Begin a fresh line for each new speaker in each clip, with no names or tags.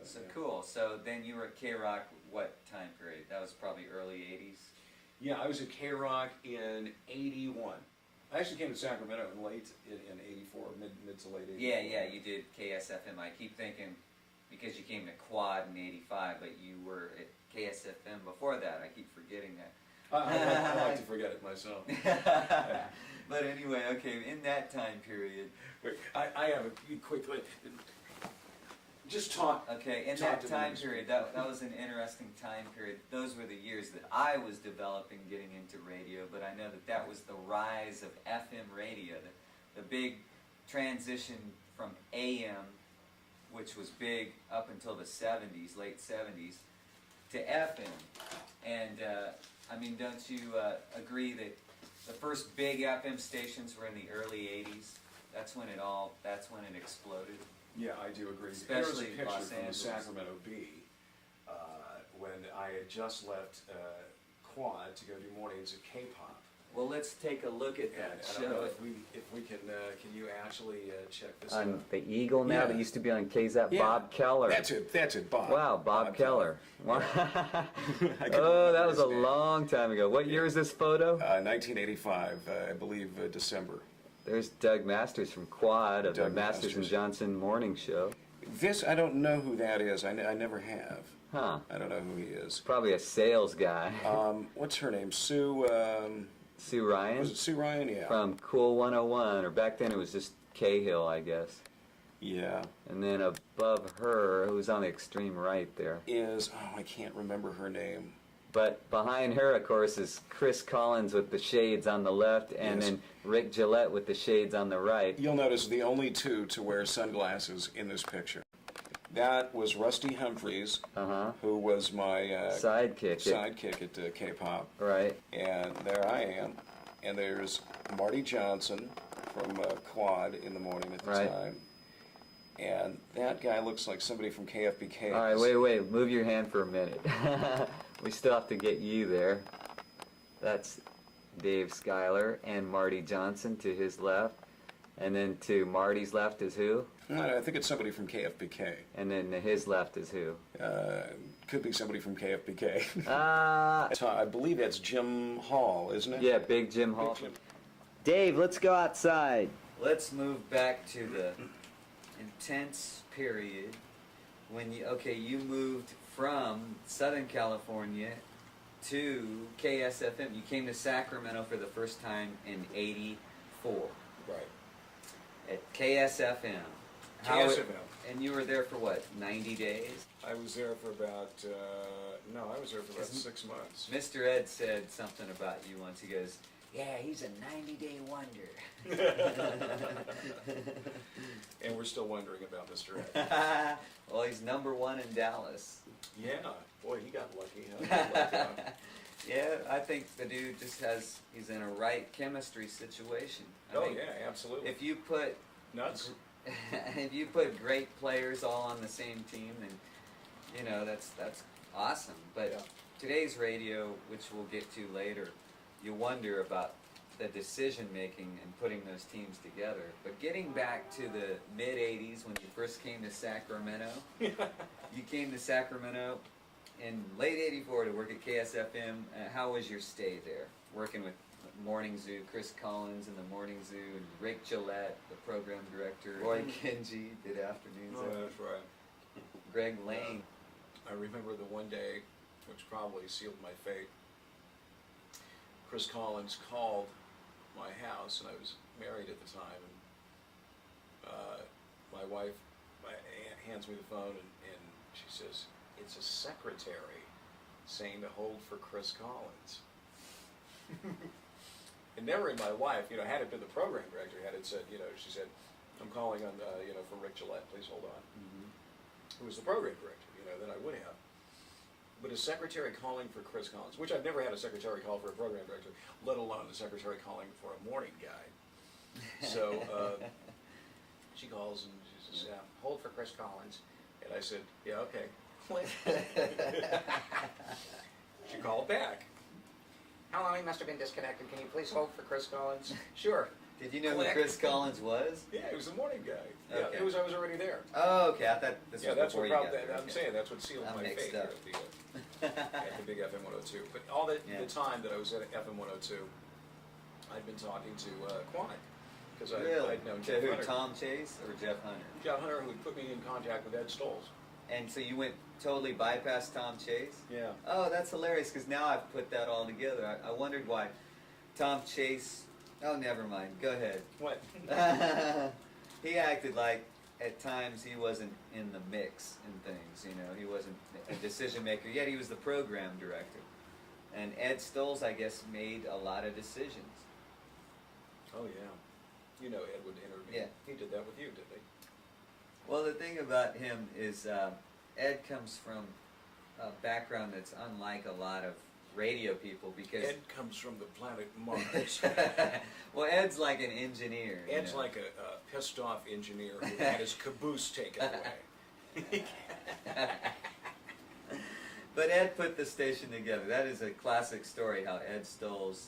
So cool. So then you were at K-Rock what time period? That was probably early 80s?
Yeah, I was at K-Rock in 81. I actually came to Sacramento in 84, mid to late 84.
Yeah, you did KSFM. I keep thinking because you came to KWOD in 85, but you were at KSFM before that. I keep forgetting that.
I like to forget it myself.
But anyway, okay, in that time period.
Wait, I have a quickly. Just talk.
Okay, in that time period, that was an interesting time period. Those were the years that I was developing, getting into radio, but I know that was the rise of FM radio, the big transition from AM, which was big up until the 70s, late 70s, to FM. And, I mean, don't you agree that the first big FM stations were in the early 80s? That's when it exploded.
Yeah, I do agree.
Especially
there was a
Los
picture from the
Angeles.
Sacramento Bee when I had just left KWOD to go do mornings at K-Pop.
Well, let's take a look at that.
And I don't know if we can you actually check this
On
out?
the Eagle now,
Yeah.
that used to be on KZAP,
Yeah.
Bob Keller.
That's it, Bob.
Wow, Bob Keller. Wow.
I couldn't
Oh, that
remember
was
his
a
name.
long time ago. What year is this photo?
1985, I believe, December.
There's Doug Masters from KWOD of the
Doug
Masters and
Masters.
Johnson Morning Show.
This, I don't know who that is. I never have.
Huh.
I don't know who he is.
Probably a sales guy.
What's her name? Sue,
Sue Ryan
was it Sue Ryan? Yeah.
from Cool 101, or back then it was just Cahill, I guess.
Yeah.
And then above her, who's on the extreme right there.
I can't remember her name.
But behind her, of course, is Chris Collins with the shades on the left, and
Yes.
then Rick Gillette with the shades on the right.
You'll notice the only two to wear sunglasses in this picture. That was Rusty Humphreys, who was my sidekick at K-Pop.
Right.
And there I am. And there's Marty Johnson from KWOD in the morning at the
Right.
time. And that guy looks like somebody from KFBK.
All right, wait. Move your hand for a minute. We still have to get you there. That's Dave Skyler and Marty Johnson to his left. And then to Marty's left is who?
I think it's somebody from KFBK.
And then to his left is who?
Could be somebody from KFBK.
Ah,
I believe that's Jim Hall, isn't it?
yeah, Big Jim Hall.
Big Jim.
Dave, let's go outside.
Let's move back to the intense period when you moved from Southern California to KSFM. You came to Sacramento for the first time in 84
Right.
at KSFM.
KSFM.
And you were there for what, 90 days?
I was there for about 6 months.
Mr. Ed said something about you once. He goes, yeah, he's a 90-day wonder.
And we're still wondering about Mr. Ed.
Well, he's #1 in Dallas.
Yeah. Boy, he got lucky. Huh?
Yeah, I think the dude just he's in a right chemistry situation. I
Oh,
think
yeah, absolutely.
If you put
Nuts.
if you put great players all on the same team, then that's awesome. But
Yeah.
today's radio, which we'll get to later, you wonder about the decision making and putting those teams together. But getting back to the mid '80s when you first came to Sacramento, you came to Sacramento in late '84 to work at KSFM. How was your stay there, working with Morning Zoo, Chris Collins in the Morning Zoo, and Rick Gillette, the program director, Roy Kenji did afternoons,
Oh, that's right.
Greg Lane.
I remember the one day, which probably sealed my fate. Chris Collins called my house, and I was married at the time, and my wife hands me the phone, and she says, "It's a secretary saying to hold for Chris Collins." And never in my life, had it been the program director, had it said, she said, "I'm calling on, for Rick Gillette, please hold on." Who was the program director, then I would have. But a secretary calling for Chris Collins, which I've never had a secretary call for a program director, let alone a secretary calling for a morning guy. So she calls and she says, "Yeah, hold for Chris Collins." And I said, "Yeah, okay." She called back. "How long he must have been disconnected? Can you please hold for Chris Collins?" "Sure."
Did you know
Click.
who Chris Collins was?
Yeah, he was the morning guy. Yeah,
Okay.
I was already there.
Oh, okay. I thought this
Yeah,
was
that's
before
what
you got
probably,
there.
I'm
Okay.
saying, that's what sealed
I'm
my
mixed
fate here
up.
at the big FM 102. But all the
Yeah.
time that I was at FM 102, I'd been talking to Quantic. Because
Really?
I'd known
To
Jeff
who?
Hunter.
Tom Chase or Jeff Hunter?
Jeff Hunter, who put me in contact with Ed Stolz.
And so you went totally bypassed Tom Chase?
Yeah.
Oh, that's hilarious because now I've put that all together. I wondered why Tom Chase. Oh, never mind. Go ahead.
What?
He acted like at times he wasn't in the mix and things. You know, he wasn't a decision maker. Yet he was the program director. And Ed Stolz, I guess, made a lot of decisions.
Oh, yeah. You know Ed would intervene.
Yeah.
He did that with you, didn't he?
Well, the thing about him is Ed comes from a background that's unlike a lot of radio people because
Ed comes from the planet Mars.
well, Ed's like an engineer. you
Ed's
know.
like a pissed off engineer who had his caboose taken away.
But Ed put the station together. That is a classic story how Ed Stolz,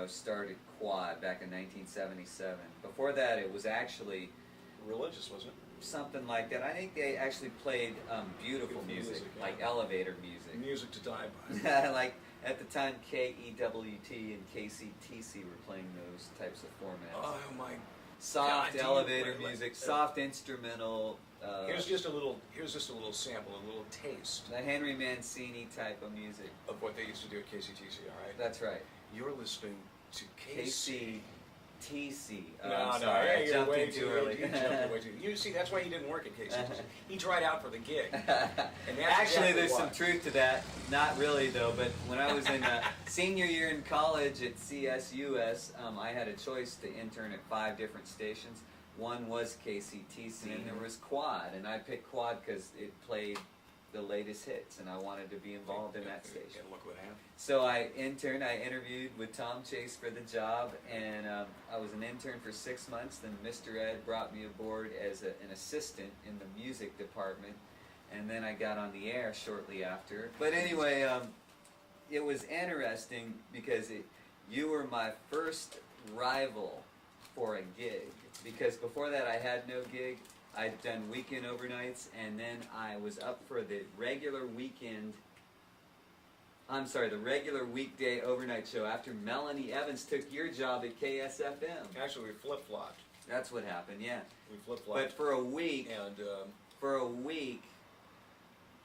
started Quad back in 1977. Before that, it was actually
Religious, wasn't it?
something like that. I think they actually played beautiful
Beautiful
music,
music, yeah.
like elevator music.
Music to die by.
Like at the time, KEWT and KCTC were playing those types of formats.
Oh my!
Soft
God, do you
elevator
play like
music,
that?
soft instrumental.
Here's just a little sample, a little taste
The Henry Mancini type of music.
of what they used to do at KCTC. All right.
That's right.
You're listening to KC.
KCTC.
No,
I'm
no,
sorry, I
you're
jumped
way
in
too
early.
You jumped way too. You see, that's why he didn't work at KCTC. He tried out for the gig. And that's
Actually,
exactly
there's
why.
some truth to that. Not really, though, but when I was in senior year in college at CSUS, I had a choice to intern at 5 different stations. One was KCTC, and there was Quad, and I picked Quad because it played the latest hits, and I wanted to be involved in that station.
And look what happened.
So I interviewed with Tom Chase for the job, and I was an intern for 6 months. Then Mr. Ed brought me aboard as an assistant in the music department, and then I got on the air shortly after. But anyway, it was interesting because you were my first rival for a gig, because before that I had no gig. I'd done weekend overnights, and then I was up for the regular weekday overnight show after Melanie Evans took your job at KSFM.
Actually, we flip-flopped.
That's what happened, yeah.
We flip-flopped.
But for a week,
And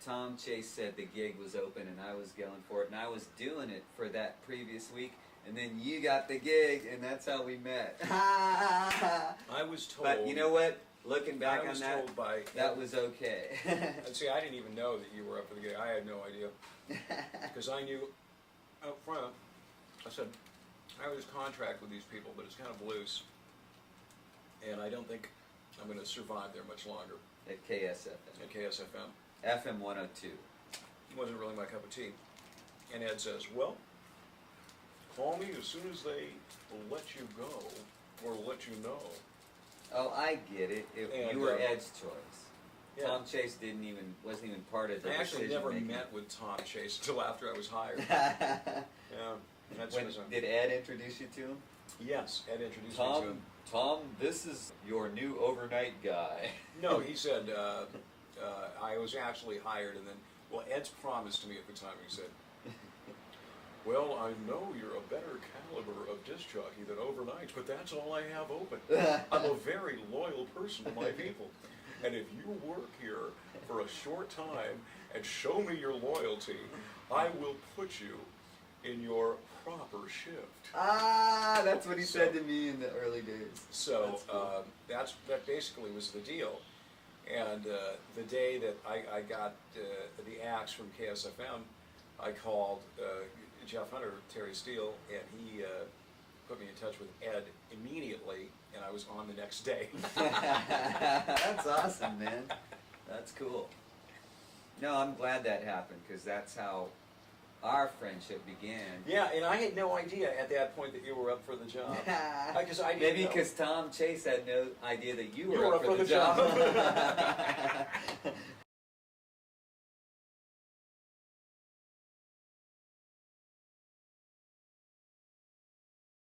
Tom Chase said the gig was open, and I was going for it, and I was doing it for that previous week, and then you got the gig, and that's how we met.
I was told.
But you know what? Looking back
I was
on that,
told by
that was okay.
And see, I didn't even know that you were up for the gig. I had no idea. Because I knew up front, I said, I have this contract with these people, but it's kind of loose. And I don't think I'm going to survive there much longer
At KSFM.
at KSFM.
FM 102.
It wasn't really my cup of tea. And Ed says, well, call me as soon as they let you go or let you know.
Oh, I get it.
And,
You were Ed's choice.
Yeah.
Tom Chase wasn't even part of the
I actually
decision
never
making.
met with Tom Chase until after I was hired. Yeah, that's
Did Ed introduce you to him?
Yes, Ed introduced me to him.
Tom, this is your new overnight guy.
No, he said, I was actually hired, and then, well, Ed's promise to me at the time, he said, well, I know you're a better caliber of disc jockey than overnights, but that's all I have open. I'm a very loyal person to my people. And if you work here for a short time and show me your loyalty, I will put you in your proper shift.
Ah, that's what he said to me in the early days.
So
That's cool.
that basically was the deal. And the day that I got the axe from KSFM, I called Jeff Hunter, Terry Steele, and he put me in touch with Ed immediately, and I was on the next day.
That's awesome, man. That's cool. No, I'm glad that happened, because that's how our friendship began.
Yeah, and I had no idea at that point that you were up for the job. Because I didn't
Maybe
know.
because Tom Chase had no idea that you
You
were up for the job.